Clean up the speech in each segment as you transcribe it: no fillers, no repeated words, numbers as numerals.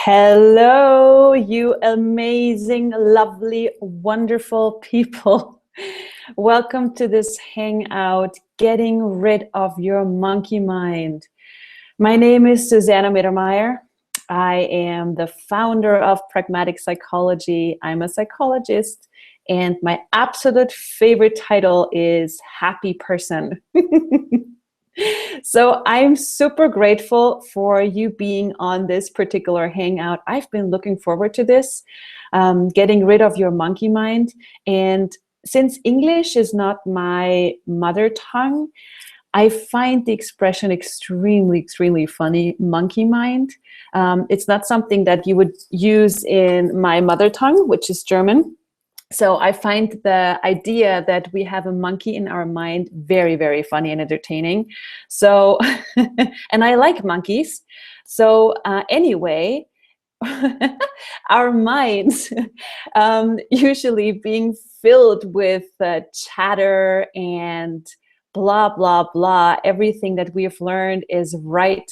Hello, you amazing, lovely, wonderful people. Welcome to this hangout, Getting Rid of Your Monkey Mind. My name is Susanna Mittermaier. I am the founder of Pragmatic Psychology. I'm a psychologist, and my absolute favorite title is Happy Person. So I'm super grateful for you being on this particular hangout. I've been looking forward to this, getting rid of your monkey mind. And since English is not my mother tongue, I find the expression extremely, extremely funny, monkey mind. It's not something that you would use in my mother tongue, which is German. So I find the idea that we have a monkey in our mind very, very funny and entertaining. So, and I like monkeys. So anyway, our minds usually being filled with chatter and blah, blah, blah. Everything that we've learned is right,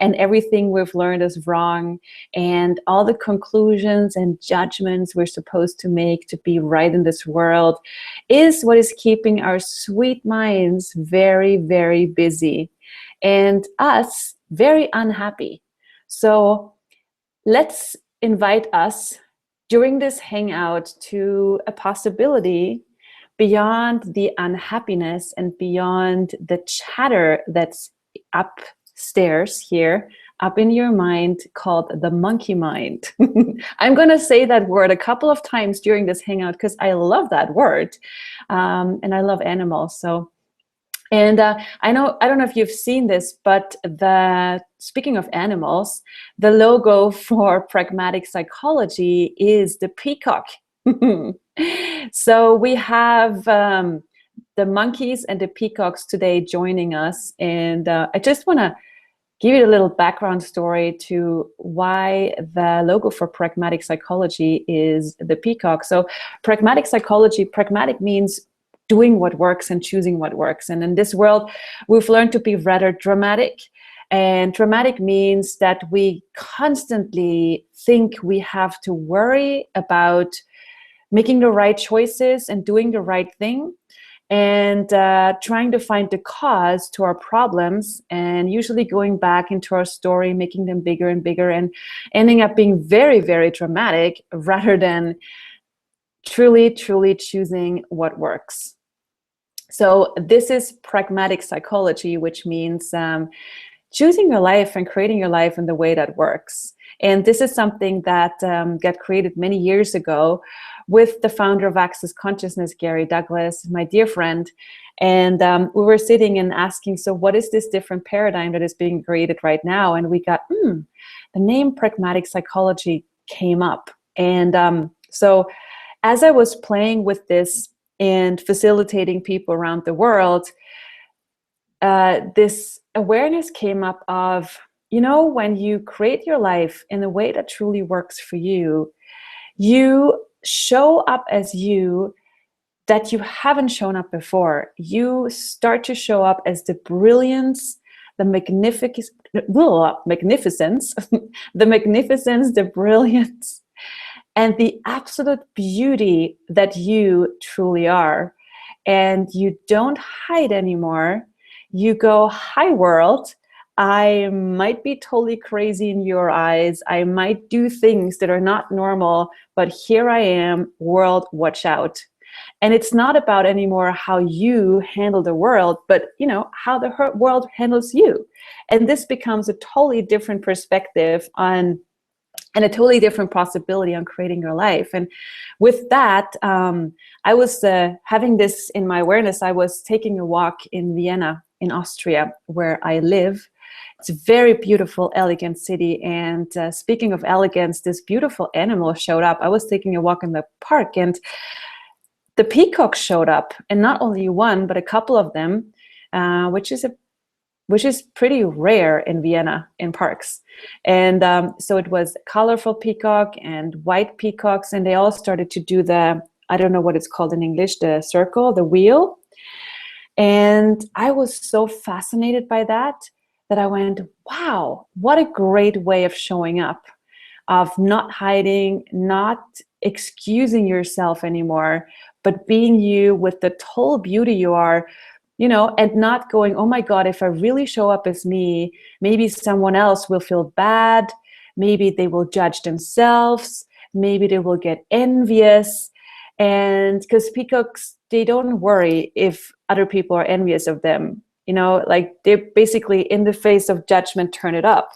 and everything we've learned is wrong, and all the conclusions and judgments we're supposed to make to be right in this world is what is keeping our sweet minds very, very busy and us very unhappy. So let's invite us during this hangout to a possibility beyond the unhappiness and beyond the chatter that's upstairs here, up in your mind, called the monkey mind. I'm going to say that word a couple of times during this hangout because I love that word, and I love animals. So, and I don't know if you've seen this, but speaking of animals, the logo for Pragmatic Psychology is the peacock. So we have the monkeys and the peacocks today joining us, and I just want to give you a little background story to why the logo for Pragmatic Psychology is the peacock. So Pragmatic Psychology, pragmatic means doing what works and choosing what works. And in this world, we've learned to be rather dramatic. And dramatic means that we constantly think we have to worry about making the right choices and doing the right thing, and trying to find the cause to our problems, and usually going back into our story, making them bigger and bigger, and ending up being very, very dramatic rather than truly, truly choosing what works. So this is Pragmatic Psychology, which means choosing your life and creating your life in the way that works. And this is something that got created many years ago with the founder of Access Consciousness, Gary Douglas, my dear friend. And we were sitting and asking, so what is this different paradigm that is being created right now? And we got, the name Pragmatic Psychology came up. And so as I was playing with this and facilitating people around the world, this awareness came up of, when you create your life in a way that truly works for you, you show up as you that you haven't shown up before. You start to show up as the brilliance, the magnificence, the brilliance, and the absolute beauty that you truly are. And you don't hide anymore. You go, hi world, I might be totally crazy in your eyes. I might do things that are not normal, but here I am, world, watch out. And it's not about anymore how you handle the world, but how the world handles you. And this becomes a totally different perspective on, and a totally different possibility on creating your life. And with that, I was having this in my awareness. I was taking a walk in Vienna, in Austria, where I live. It's a very beautiful, elegant city. And speaking of elegance, this beautiful animal showed up. I was taking a walk in the park, and the peacock showed up. And not only one, but a couple of them, which is pretty rare in Vienna in parks. And so it was colorful peacock and white peacocks, and they all started to do I don't know what it's called in English, the circle, the wheel. And I was so fascinated by that I went, wow, what a great way of showing up. of not hiding, not excusing yourself anymore, but being you with the total beauty you are, and not going, oh my God, if I really show up as me, maybe someone else will feel bad. Maybe they will judge themselves. Maybe they will get envious. And because peacocks, they don't worry if other people are envious of them. Like they're basically in the face of judgment, turn it up.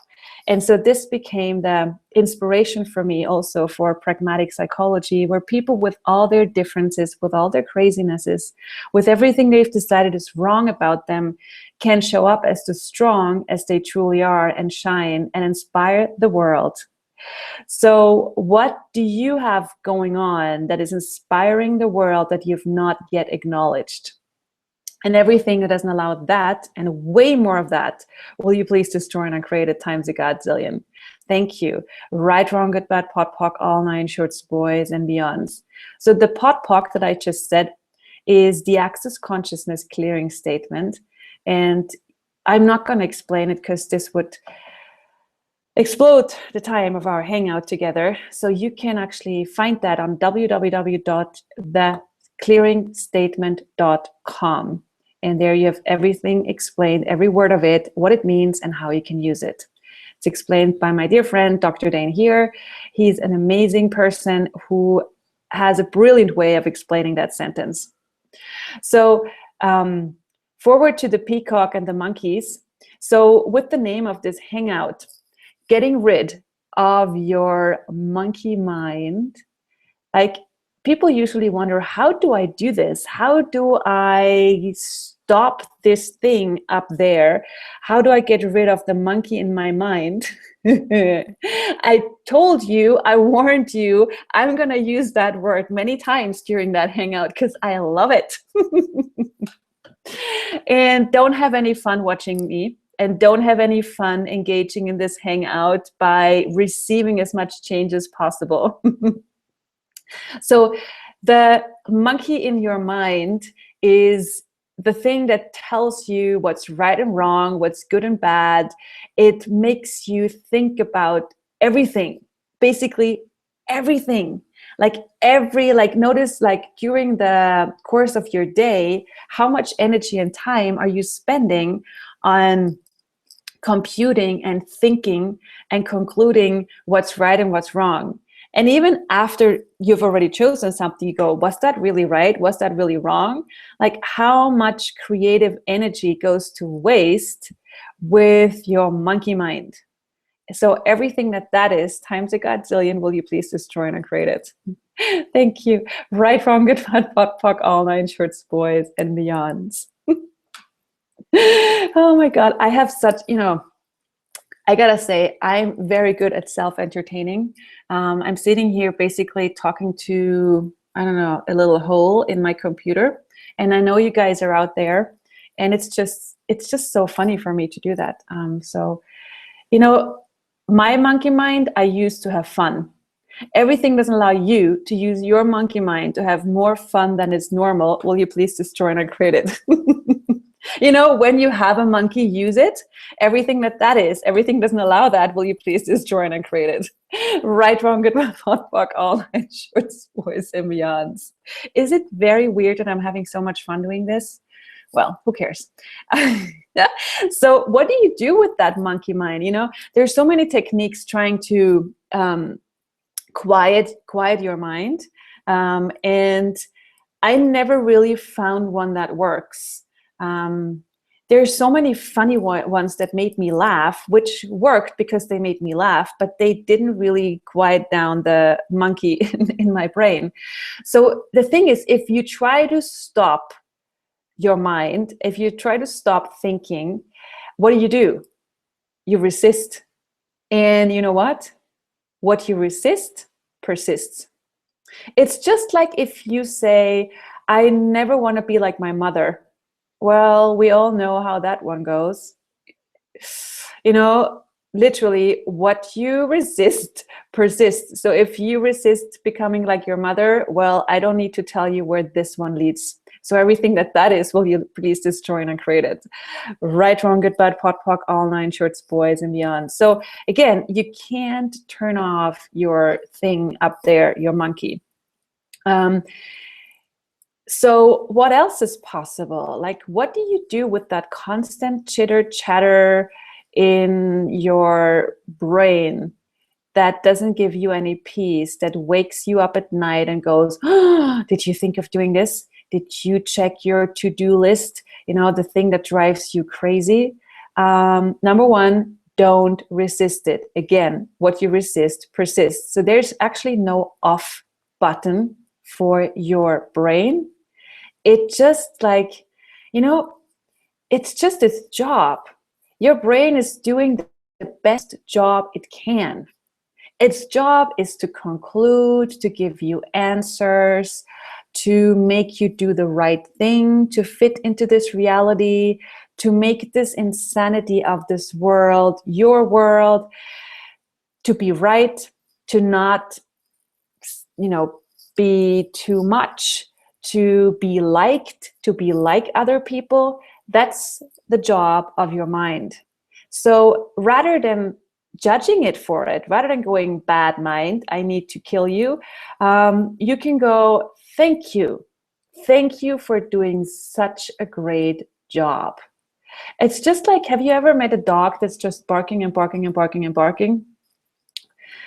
And so this became the inspiration for me also for pragmatic psychology, where people with all their differences, with all their crazinesses, with everything they've decided is wrong about them, can show up as the strong as they truly are and shine and inspire the world. So what do you have going on that is inspiring the world that you've not yet acknowledged? And everything that doesn't allow that, and way more of that, will you please destroy and uncreate it times a godzillion. Thank you. Right, wrong, good, bad, pot, pock, all nine shorts, boys, and beyonds. So the pot, pock that I just said is the access consciousness clearing statement. And I'm not going to explain it because this would explode the time of our hangout together. So you can actually find that on www.theclearingstatement.com. And there you have everything explained, every word of it, what it means, and how you can use it. It's explained by my dear friend, Dr. Dane here. He's an amazing person who has a brilliant way of explaining that sentence. So forward to the peacock and the monkeys. So with the name of this hangout, getting rid of your monkey mind, like people usually wonder, how do I do this? How do I stop this thing up there? How do I get rid of the monkey in my mind? I told you, I warned you, I'm going to use that word many times during that hangout because I love it. And don't have any fun watching me. And don't have any fun engaging in this hangout by receiving as much change as possible. So the monkey in your mind is the thing that tells you what's right and wrong, what's good and bad. It makes you think about basically everything. Notice during the course of your day, how much energy and time are you spending on computing and thinking and concluding what's right and what's wrong. And even after you've already chosen something, you go, was that really right? Was that really wrong? Like how much creative energy goes to waste with your monkey mind? So everything that is times a godzillion, will you please destroy and uncreate it? Thank you. Right, wrong, good, bad, pot, pock, all nine shorts, boys, and beyonds. Oh my God, I have such, I gotta say, I'm very good at self-entertaining. I'm sitting here basically talking to, I don't know, a little hole in my computer. And I know you guys are out there, and it's just so funny for me to do that. My monkey mind, I use to have fun. Everything doesn't allow you to use your monkey mind to have more fun than is normal. Will you please destroy and uncreate it? When you have a monkey, use it. Everything doesn't allow that. Will you please destroy and uncreate it? Right, wrong, good, bad, pot, pock, all nine shorts, boys, and beyonds. Is it very weird that I'm having so much fun doing this? Well, who cares? So what do you do with that monkey mind? There's so many techniques trying to quiet your mind. And I never really found one that works. There's so many funny ones that made me laugh, which worked because they made me laugh, but they didn't really quiet down the monkey in my brain. So the thing is, if you try to stop your mind, if you try to stop thinking, what do? You resist. And you know what? What you resist persists. It's just like if you say, I never want to be like my mother. Well, we all know how that one goes. literally what you resist persists. So if you resist becoming like your mother, well, I don't need to tell you where this one leads. So everything that is, will you please destroy and uncreate it. Right, wrong, good, bad, pot, pock, all nine shorts, boys, and beyond. So again, you can't turn off your thing up there, your monkey. So what else is possible? Like, what do you do with that constant chitter chatter in your brain that doesn't give you any peace, that wakes you up at night and goes, oh, did you think of doing this? Did you check your to-do list? You know, the thing that drives you crazy. Number one, don't resist it. Again, what you resist persists. So there's actually no off button for your brain. It just like, you know, it's just its job. Your brain is doing the best job it can. Its job is to conclude, to give you answers, to make you do the right thing, to fit into this reality, to make this insanity of this world your world, to be right, to not, you know, be too much, to be liked, to be like other people. That's the job of your mind. So rather than judging it for it, rather than going, bad mind, I need to kill you, you can go, thank you. Thank you for doing such a great job. It's just like, have you ever met a dog that's just barking and barking and barking and barking?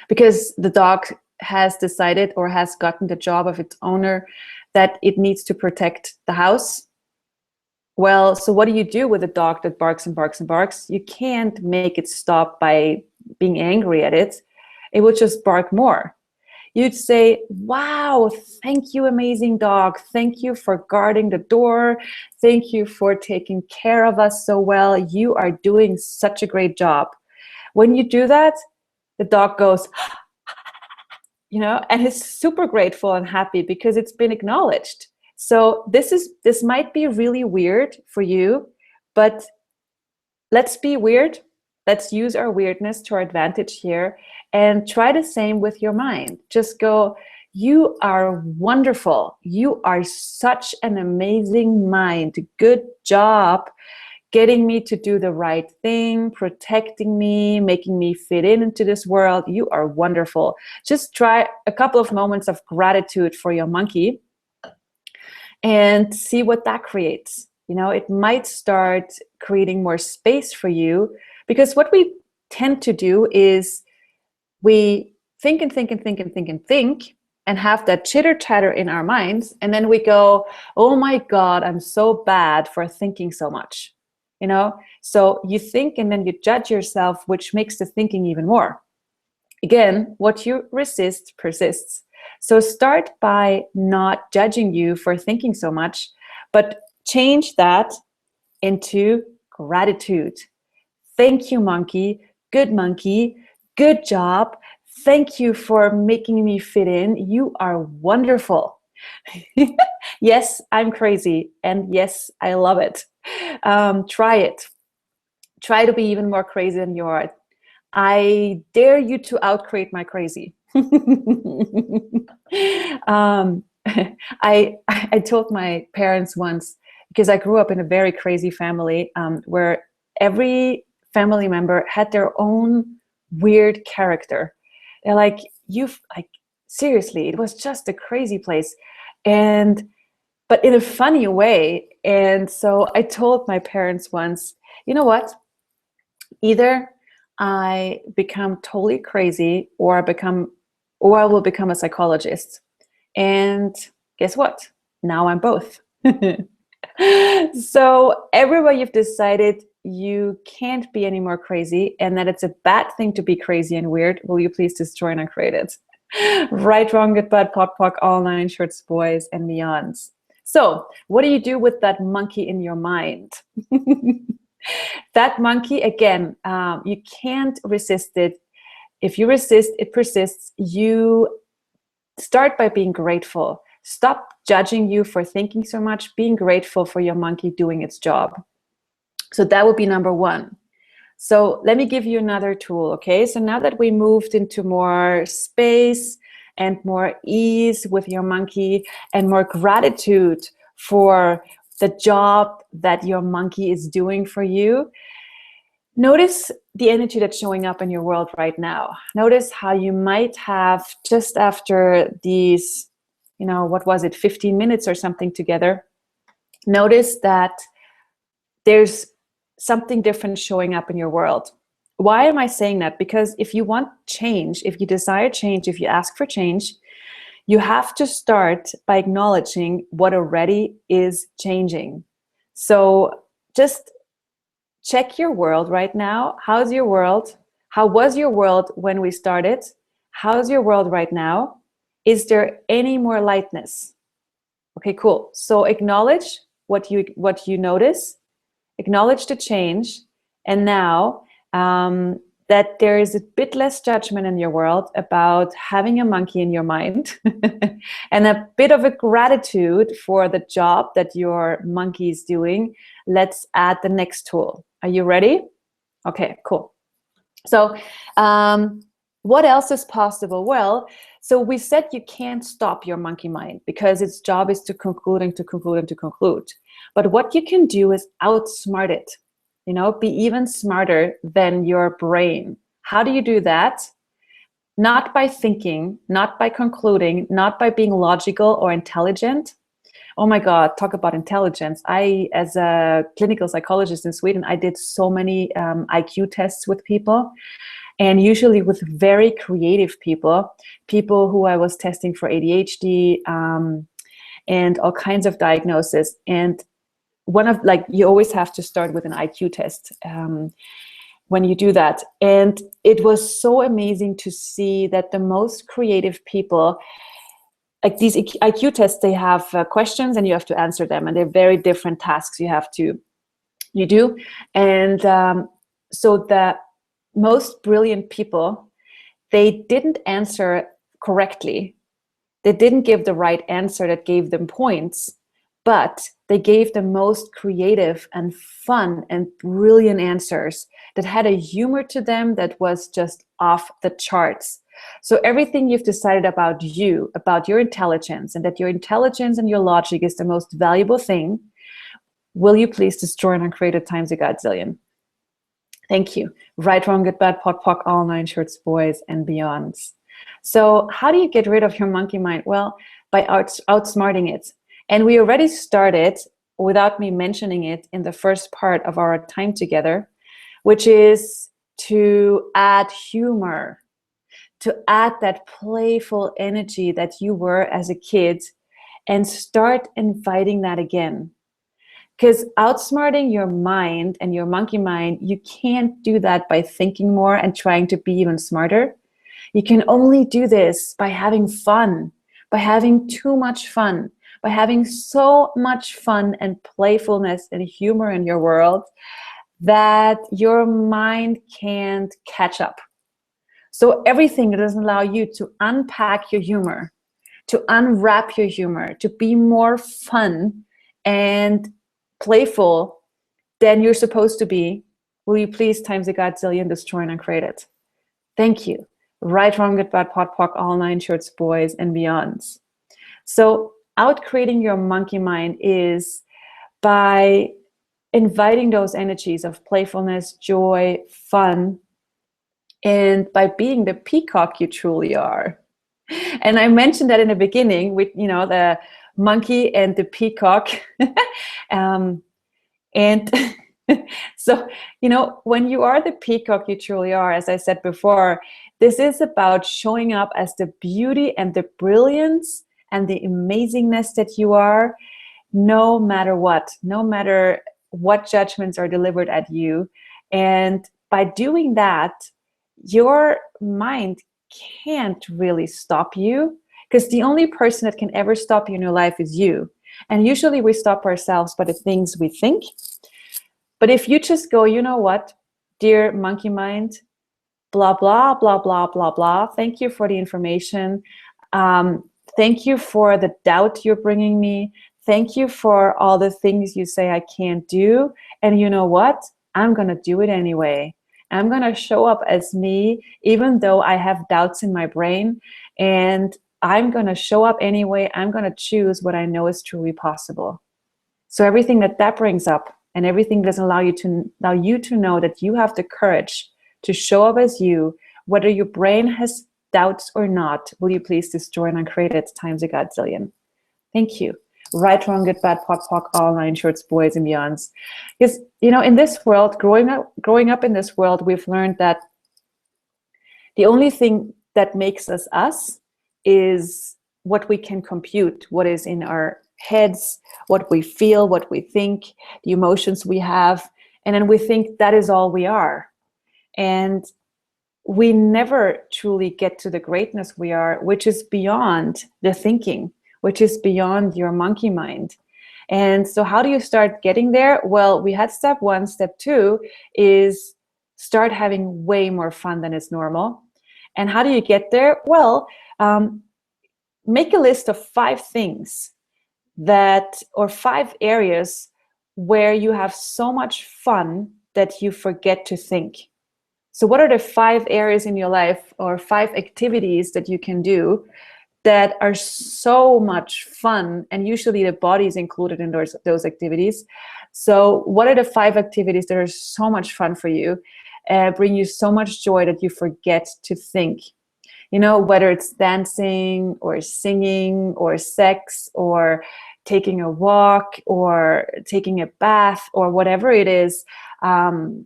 Because the dog has decided or has gotten the job of its owner that it needs to protect the house. Well, so what do you do with a dog that barks and barks and barks? You can't make it stop by being angry at it. It would just bark more. You'd say, wow, thank you, amazing dog. Thank you for guarding the door. Thank you for taking care of us so well. You are doing such a great job. When you do that, the dog goes, you know, and is super grateful and happy because it's been acknowledged. So this might be really weird for you, but let's be weird. Let's use our weirdness to our advantage here and try the same with your mind. Just go, you are wonderful. You are such an amazing mind. Good job getting me to do the right thing, protecting me, making me fit into this world. You are wonderful. Just try a couple of moments of gratitude for your monkey and see what that creates. You know, it might start creating more space for you, because what we tend to do is we think and think and think and think and think and have that chitter chatter in our minds. And then we go, oh my God, I'm so bad for thinking so much. You know, so you think and then you judge yourself, which makes the thinking even more. Again, what you resist persists. So start by not judging you for thinking so much, but change that into gratitude. Thank you, monkey. Good job. Thank you for making me fit in. You are wonderful. Yes, I'm crazy. And yes, I love it. Try it. Try to be even more crazy than you are. I dare you to outcreate my crazy. I told my parents once, because I grew up in a very crazy family where every family member had their own weird character. They're like, seriously, it was just a crazy place. But in a funny way. And so I told my parents once, you know what? Either I become totally crazy or I will become a psychologist. And guess what? Now I'm both. So everywhere you've decided you can't be any more crazy and that it's a bad thing to be crazy and weird, will you please destroy and uncreate it? Right, wrong, good, bad, pot, pock, all nine shorts, boys, and beyonds. So what do you do with that monkey in your mind? That monkey, again, you can't resist it. If you resist, it persists. You start by being grateful. Stop judging you for thinking so much, being grateful for your monkey doing its job. So that would be number one. So let me give you another tool, okay? So now that we moved into more space and more ease with your monkey and more gratitude for the job that your monkey is doing for you, notice the energy that's showing up in your world right now. Notice how you might have, just after these, what was it, 15 minutes or something together, notice that there's something different showing up in your world. Why am I saying that? Because if you want change, if you desire change, if you ask for change, you have to start by acknowledging what already is changing. So just check your world right now. How's your world? How was your world when we started? How's your world right now? Is there any more lightness? Okay, cool. So acknowledge what you notice, acknowledge the change, and now that there is a bit less judgment in your world about having a monkey in your mind and a bit of a gratitude for the job that your monkey is doing, let's add the next tool. Are you ready? Okay, cool. So what else is possible? Well, so we said you can't stop your monkey mind because its job is to conclude and to conclude and to conclude. But what you can do is outsmart it. Be even smarter than your brain. How do you do that? Not by thinking, not by concluding, not by being logical or intelligent. Oh my God, talk about intelligence. As a clinical psychologist in Sweden, I did so many IQ tests with people, and usually with very creative people who I was testing for ADHD and all kinds of diagnoses. And you always have to start with an IQ test when you do that. And it was so amazing to see that the most creative people, like these IQ tests, they have questions and you have to answer them, and they're very different tasks you do. And so the most brilliant people, they didn't answer correctly. They didn't give the right answer that gave them points, but they gave the most creative and fun and brilliant answers that had a humor to them that was just off the charts. So everything you've decided about you, about your intelligence, and that your intelligence and your logic is the most valuable thing, will you please destroy and uncreate it times a godzillion? Thank you. Right, wrong, good, bad, pot, pock, all nine shorts, boys, and beyonds. So how do you get rid of your monkey mind? Well, by outsmarting it. And we already started, without me mentioning it, in the first part of our time together, which is to add humor, to add that playful energy that you were as a kid, and start inviting that again. Because outsmarting your mind and your monkey mind, you can't do that by thinking more and trying to be even smarter. You can only do this by having fun, by having too much fun, by having so much fun and playfulness and humor in your world that your mind can't catch up. So everything that doesn't allow you to unpack your humor, to unwrap your humor, to be more fun and playful than you're supposed to be, will you please times a godzillion destroy and uncreate it? Thank you. Right, wrong, good, bad, pot, pock, all nine shorts, boys, and beyonds. So outcreating your monkey mind is by inviting those energies of playfulness, joy, fun, and by being the peacock you truly are. And I mentioned that in the beginning with, the monkey and the peacock. And so, when you are the peacock you truly are, as I said before, this is about showing up as the beauty and the brilliance and the amazingness that you are, no matter what judgments are delivered at you. And by doing that, your mind can't really stop you, because the only person that can ever stop you in your life is you. And usually we stop ourselves by the things we think. But if you just go, you know what, dear monkey mind, blah, blah, blah, blah, blah, blah. Thank you for the information. Thank you for the doubt you're bringing me. Thank you for all the things you say I can't do. And you know what? I'm going to do it anyway. I'm going to show up as me, even though I have doubts in my brain. And I'm going to show up anyway. I'm going to choose what I know is truly possible. So everything that brings up, and everything doesn't allow you to know that you have the courage to show up as you, whether your brain has doubts or not. Will you please destroy and uncreate it times a godzillion? Thank you. Right, wrong, good, bad, POC, POC, all nine shorts, boys and beyonds. Because, in this world, growing up in this world, we've learned that the only thing that makes us us is what we can compute, what is in our heads, what we feel, what we think, the emotions we have, and then we think that is all we are. And we never truly get to the greatness we are, which is beyond the thinking, which is beyond your monkey mind. And so how do you start getting there? Well, we had step 1. Step 2 is start having way more fun than is normal. And how do you get there? Well, make a list of 5 things or 5 areas where you have so much fun that you forget to think. So what are the 5 areas in your life or 5 activities that you can do that are so much fun? And usually the body is included in those activities. So what are the 5 activities that are so much fun for you, bring you so much joy that you forget to think? Whether it's dancing or singing or sex or taking a walk or taking a bath or whatever it is, or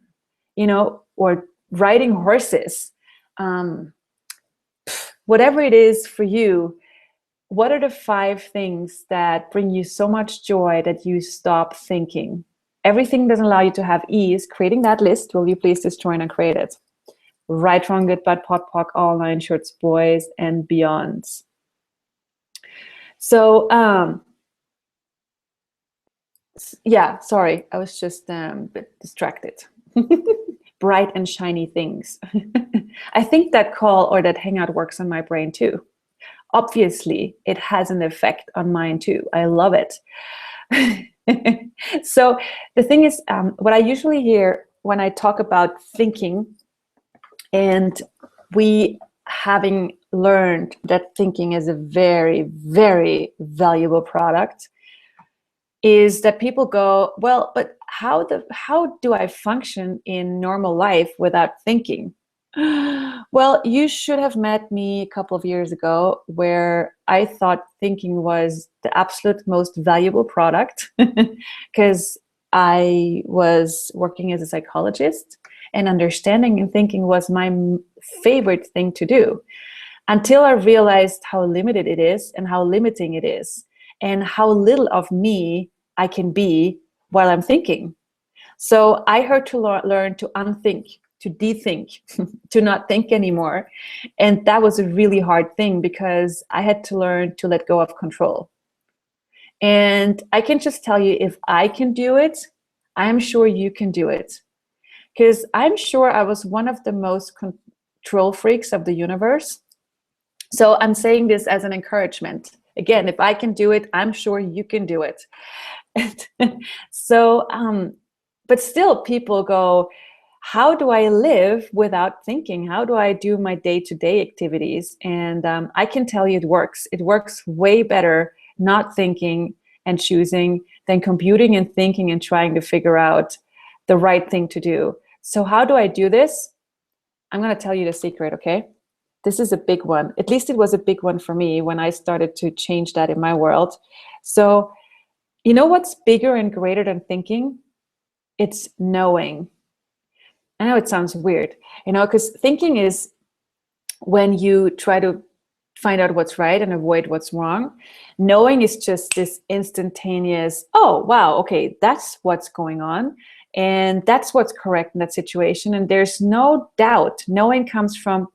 riding horses, whatever it is for you. What are the 5 things that bring you so much joy that you stop thinking? Everything doesn't allow you to have ease. Creating that list, will you please destroy and create it? Right, wrong, good, bad, POC, all nine shorts, boys and beyonds. So, yeah, sorry, I was just a bit distracted. Bright and shiny things. I think that call or that hangout works on my brain too. Obviously, it has an effect on mine too. I love it. So the thing is, what I usually hear when I talk about thinking, and we having learned that thinking is a very, very valuable product, is that people go, well, but how do I function in normal life without thinking? Well, you should have met me a couple of years ago where I thought thinking was the absolute most valuable product because I was working as a psychologist, and understanding and thinking was my favorite thing to do, until I realized how limited it is and how limiting it is and how little of me I can be while I'm thinking. So I had to learn to unthink, to de-think, to not think anymore. And that was a really hard thing because I had to learn to let go of control. And I can just tell you, if I can do it, I'm sure you can do it. Because I'm sure I was one of the most control freaks of the universe. So I'm saying this as an encouragement. Again, if I can do it, I'm sure you can do it. So, but still people go, how do I live without thinking? How do I do my day-to-day activities? And I can tell you it works. It works way better not thinking and choosing than computing and thinking and trying to figure out the right thing to do. So how do I do this? I'm going to tell you the secret, okay? This is a big one. At least it was a big one for me when I started to change that in my world. So, you know what's bigger and greater than thinking? It's knowing. I know it sounds weird, because thinking is when you try to find out what's right and avoid what's wrong. Knowing is just this instantaneous, oh, wow, okay, that's what's going on. And that's what's correct in that situation. And there's no doubt. Knowing comes from,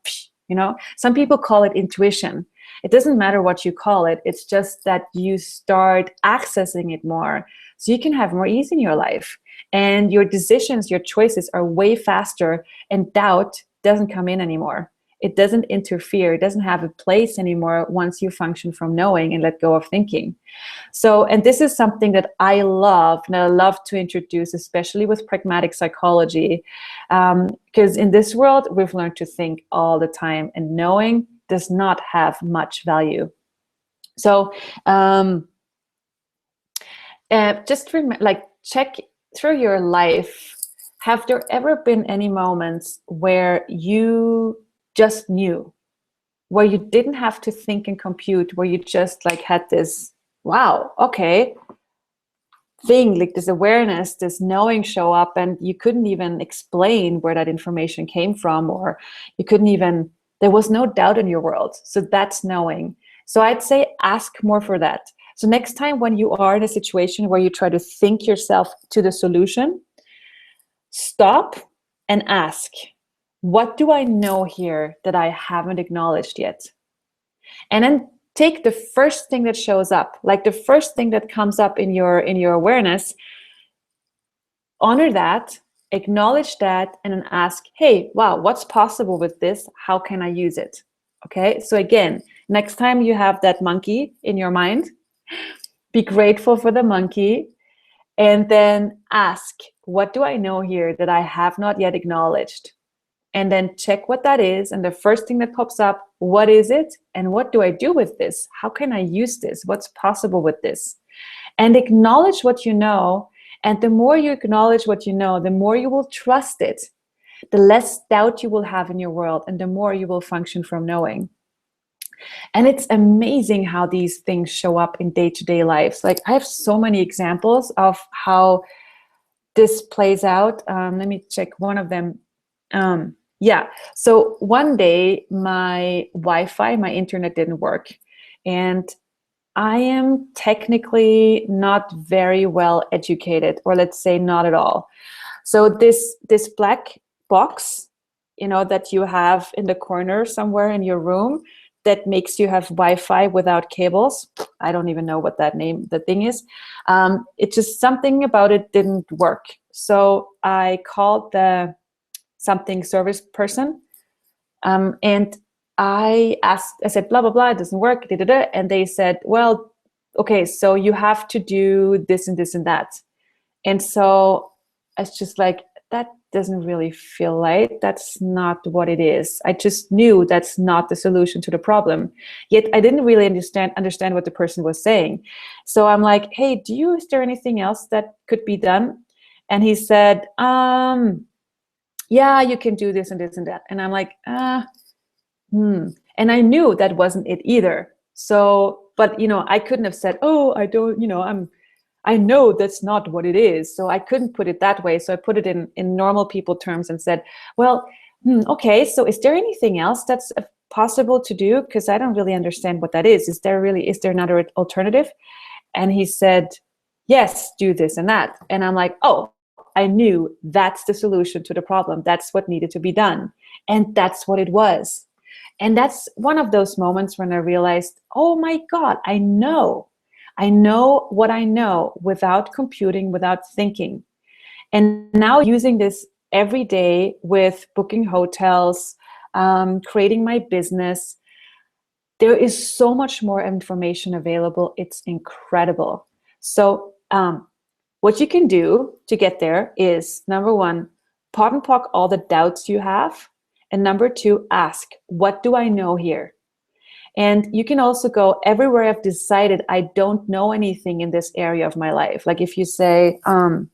some people call it intuition. It doesn't matter what you call it. It's just that you start accessing it more so you can have more ease in your life. And your decisions, your choices are way faster, and doubt doesn't come in anymore. It doesn't interfere. It doesn't have a place anymore once you function from knowing and let go of thinking. So, and this is something that I love, and I love to introduce, especially with pragmatic psychology, because in this world, we've learned to think all the time, and knowing does not have much value. So, just check through your life. Have there ever been any moments where you just knew, where you didn't have to think and compute, where you just like had this, wow, okay, thing, like this awareness, this knowing show up, and you couldn't even explain where that information came from, or you couldn't even, there was no doubt in your world. So that's knowing. So I'd say ask more for that. So next time when you are in a situation where you try to think yourself to the solution, stop and ask, what do I know here that I haven't acknowledged yet? And then take the first thing that shows up, like the first thing that comes up in your awareness, honor that, acknowledge that, and then ask, hey, wow, what's possible with this? How can I use it? Okay, so again, next time you have that monkey in your mind, be grateful for the monkey, and then ask, what do I know here that I have not yet acknowledged? And then check what that is. And the first thing that pops up, what is it? And what do I do with this? How can I use this? What's possible with this? And acknowledge what you know. And the more you acknowledge what you know, the more you will trust it, the less doubt you will have in your world, and the more you will function from knowing. And it's amazing how these things show up in day-to-day lives. Like, I have so many examples of how this plays out. Let me check one of them. Yeah, so one day my Wi-Fi, my internet didn't work. And I am technically not very well educated, or let's say not at all. So this black box, that you have in the corner somewhere in your room, that makes you have Wi-Fi without cables. I don't even know what the thing is. It's just something about it didn't work. So I called the something service person, and I said, blah, blah, blah, it doesn't work, da, da, da. And they said, well, okay, so you have to do this and this and that. And so it's just like, that doesn't really feel right. That's not what it is. I just knew that's not the solution to the problem. Yet I didn't really understand what the person was saying. So I'm like, hey, is there anything else that could be done? And he said, yeah, you can do this and this and that. And I'm like, And I knew that wasn't it either. So, but, I couldn't have said, oh, I don't, I know that's not what it is. So I couldn't put it that way. So I put it in normal people terms and said, well, okay, so is there anything else that's possible to do? Because I don't really understand what that is. Is there another alternative? And he said, yes, do this and that. And I'm like, oh, I knew that's the solution to the problem. That's what needed to be done. And that's what it was. And that's one of those moments when I realized, oh my God, I know what I know without computing, without thinking. And now using this every day with booking hotels, creating my business, there is so much more information available. It's incredible. So what you can do to get there is, number one, pot and pock all the doubts you have. And number two, ask, what do I know here? And you can also go, everywhere I've decided I don't know anything in this area of my life. Like if you say, let's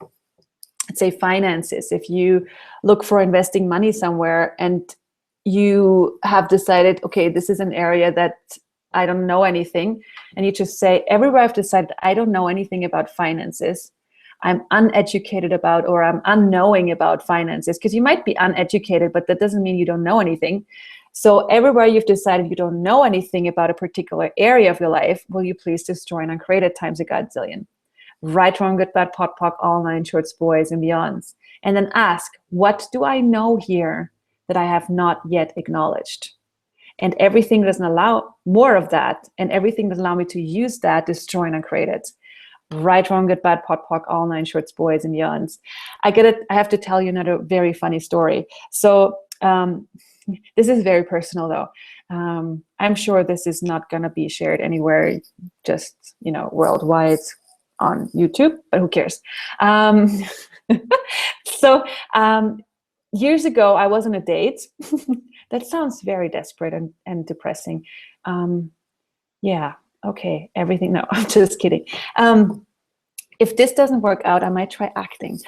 say finances, if you look for investing money somewhere and you have decided, okay, this is an area that I don't know anything. And you just say, everywhere I've decided I don't know anything about finances, I'm uneducated about, or I'm unknowing about finances, because you might be uneducated, but that doesn't mean you don't know anything. So everywhere you've decided you don't know anything about a particular area of your life, will you please destroy and uncreate it times a godzillion? Right, wrong, good, bad, pot, pock, all nine shorts, boys, and beyonds. And then ask, what do I know here that I have not yet acknowledged? And everything doesn't allow more of that, and everything doesn't allow me to use that, destroy and uncreate it. Right, wrong, good, bad, pot, pock, all nine shorts, boys, and beyonds. I have to tell you another very funny story. So, this is very personal though. I'm sure this is not going to be shared anywhere, just, worldwide on YouTube, but who cares? So years ago, I was on a date. That sounds very desperate and depressing. Yeah, okay, everything. No, I'm just kidding. If this doesn't work out, I might try acting.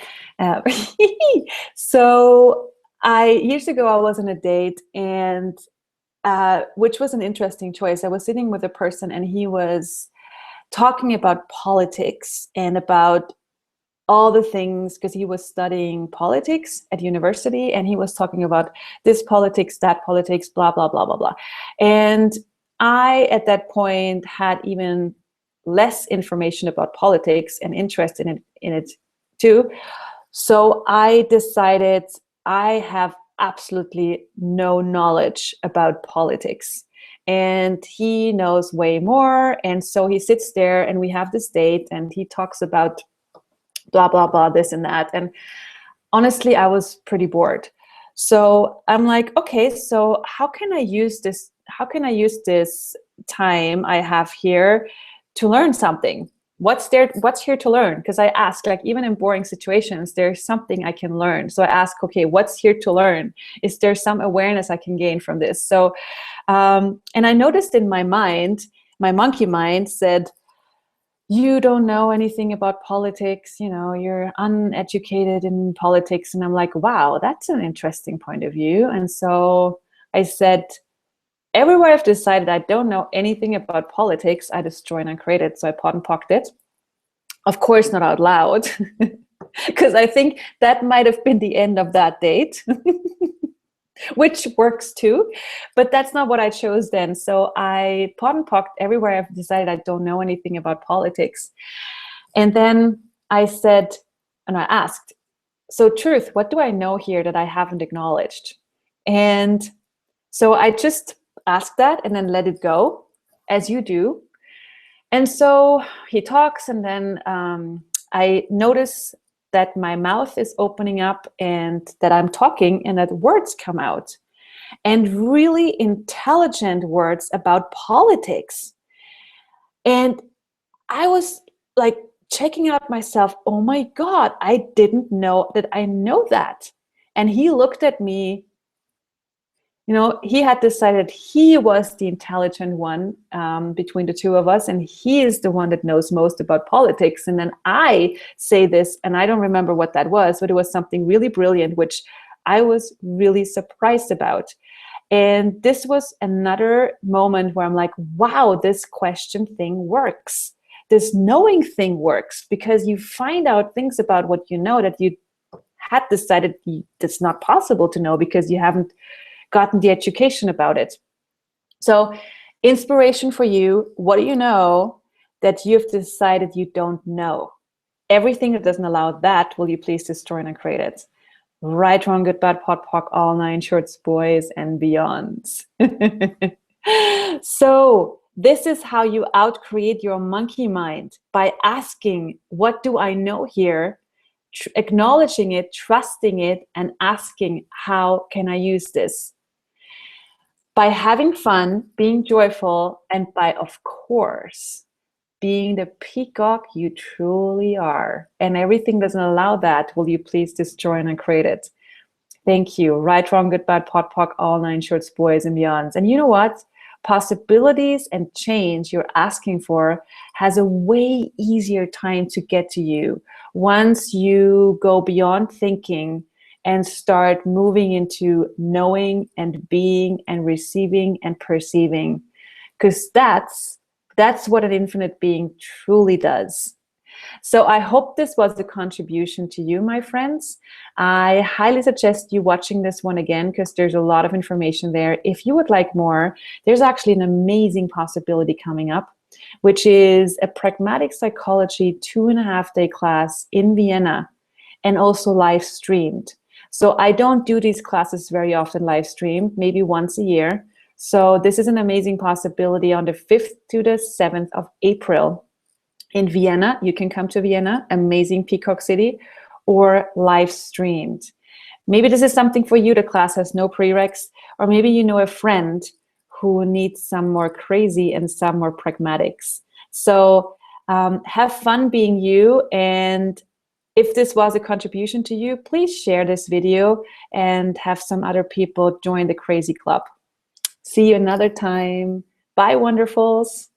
So years ago, I was on a date, and which was an interesting choice. I was sitting with a person, and he was talking about politics and about all the things, because he was studying politics at university, and he was talking about this politics, that politics, blah, blah, blah, blah, blah. And I, at that point, had even less information about politics and interest in it too. So I decided I have absolutely no knowledge about politics, and he knows way more. And so he sits there, and we have this date, and he talks about blah, blah, blah, this and that. And honestly, I was pretty bored. So I'm like, okay, so how can I use this? How can I use this time I have here to learn something? What's here to learn? Because I ask, like, even in boring situations, there's something I can learn. So I ask, okay, what's here to learn? Is there some awareness I can gain from this? So, and I noticed in my mind, my monkey mind said, you don't know anything about politics, you're uneducated in politics. And I'm like, wow, that's an interesting point of view. And so I said, everywhere I've decided I don't know anything about politics, I destroy and uncreate it. So I pot and pocked it. Of course, not out loud, because I think that might have been the end of that date. Which works too, but that's not what I chose then. So I pot and pocked everywhere I've decided I don't know anything about politics. And then I said, and I asked, so truth, what do I know here that I haven't acknowledged? And so I just asked that and then let it go, as you do. And so he talks, and then I notice that my mouth is opening up, and that I'm talking, and that words come out, and really intelligent words about politics. And I was like checking out myself. Oh my God, I didn't know that I know that. And he looked at me. He had decided he was the intelligent one between the two of us, and he is the one that knows most about politics. And then I say this, and I don't remember what that was, but it was something really brilliant, which I was really surprised about. And this was another moment where I'm like, wow, this question thing works. This knowing thing works, because you find out things about what you know that you had decided it's not possible to know because you haven't gotten the education about it. So inspiration for you. What do you know that you've decided you don't know? Everything that doesn't allow that, will you please destroy and uncreate it? Right, wrong, good, bad, pot, pock, all nine shorts, boys, and beyonds. So this is how you outcreate your monkey mind, by asking, what do I know here? Acknowledging it, trusting it, and asking, how can I use this? By having fun, being joyful, and by, of course, being the peacock you truly are. And everything doesn't allow that, will you please destroy and uncreate it? Thank you. Right, wrong, good, bad, pot, pock, all nine shorts, boys, and beyonds. And you know what? Possibilities and change you're asking for has a way easier time to get to you once you go beyond thinking and start moving into knowing and being and receiving and perceiving. Because that's what an infinite being truly does. So I hope this was a contribution to you, my friends. I highly suggest you watching this one again, because there's a lot of information there. If you would like more, there's actually an amazing possibility coming up, which is a Pragmatic Psychology 2.5-day class in Vienna, and also live streamed. So I don't do these classes very often live streamed, maybe once a year. So this is an amazing possibility on the 5th to the 7th of April in Vienna. You can come to Vienna, amazing peacock city, or live streamed. Maybe this is something for you. The class has no prereqs, or maybe you know a friend who needs some more crazy and some more pragmatics. So have fun being you, and if this was a contribution to you, please share this video and have some other people join the crazy club. See you another time. Bye, wonderfuls.